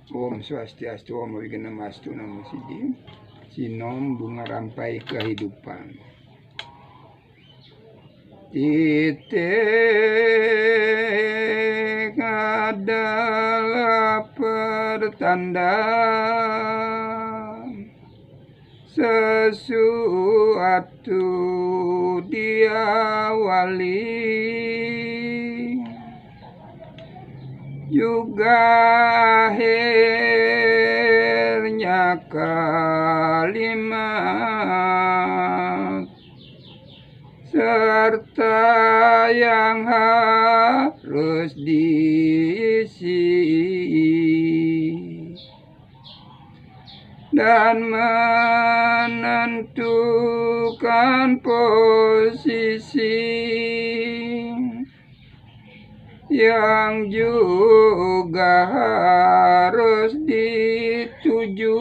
Om Swastiastu, Om Wignamastu, Namo Siddhim. Sinom bunga rampai kehidupan. Titik adalah pertanda sesuatu diawali, juga akhirnya kalimat, serta yang harus diisi dan menentukan posisi yang juga harus dituju,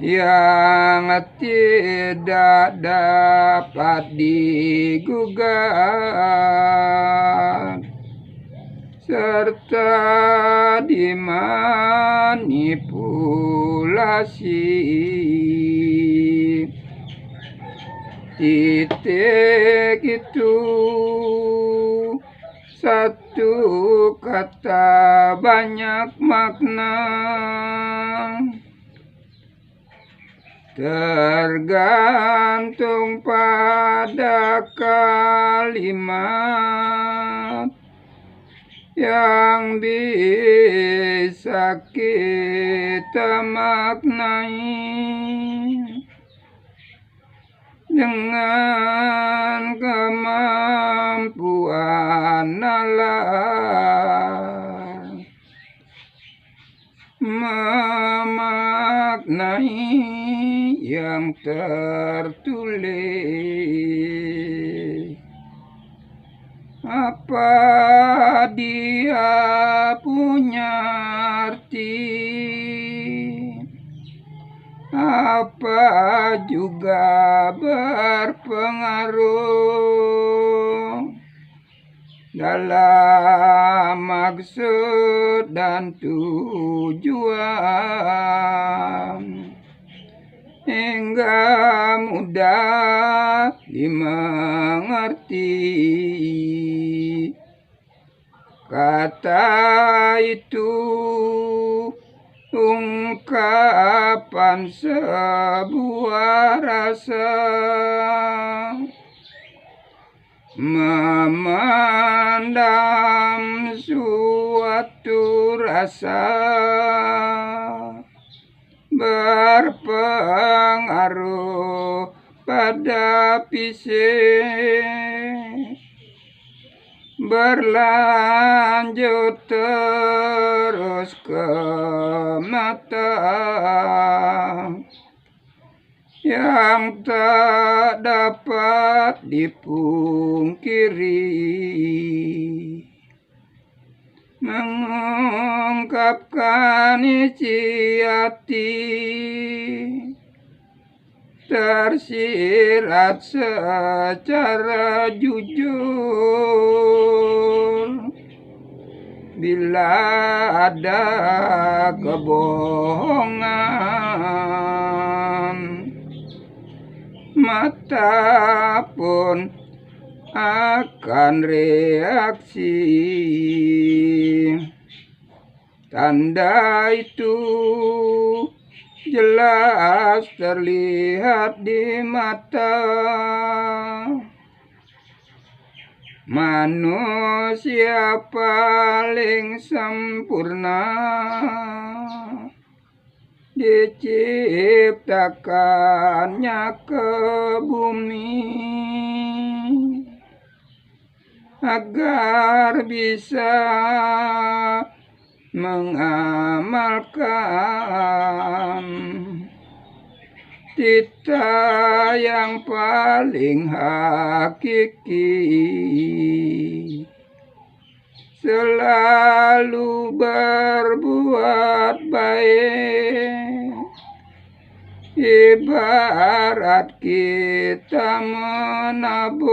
yang tidak dapat digugat serta dimanipulasi. Titik itu satu kata banyak makna, tergantung pada kalimat yang bisa kita maknai dengan kemampuan nalar memaknai yang tertulis. Apa dia punya arti? Apa juga berpengaruh dalam maksud dan tujuan, hingga mudah dimengerti. Kata itu ungkapan sebuah rasa, memandang suatu rasa berpengaruh pada fisik, berlanjut terus ke mata, yang tak dapat dipungkiri, mengungkapkan isi hati, tersirat secara jujur. Bila ada kebohongan, mata pun akan reaksi. Tanda itu jelas terlihat di mata. Manusia paling sempurna diciptakannya ke bumi agar bisa mengamalkan titah yang paling hakiki, selalu berbuat baik, ibarat kita menabung.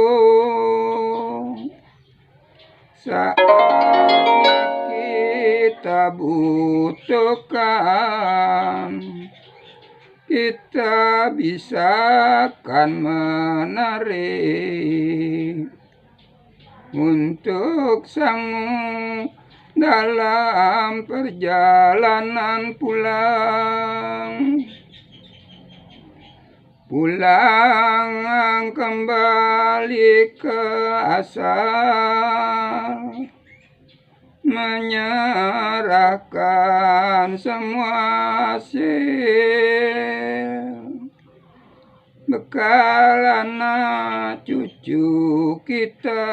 Saatnya kita butuhkan, kita bisa kan menarik untuk sanggup dalam perjalanan pulang kembali ke asal, menyerahkan semua hasil bekal anak cucu kita.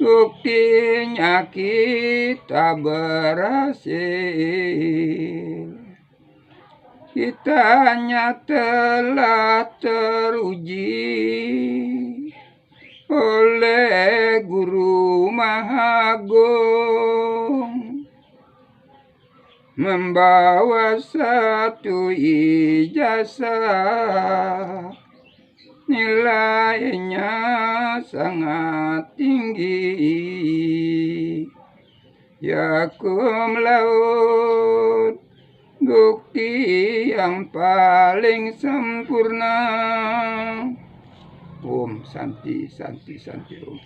Buktinya kita berhasil, kitanya telah teruji oleh Guru Mahagung, membawa satu ijazah, nilainya sangat tinggi, ya cum laude, bukti yang paling sempurna. Om Santi Santi Santi Om.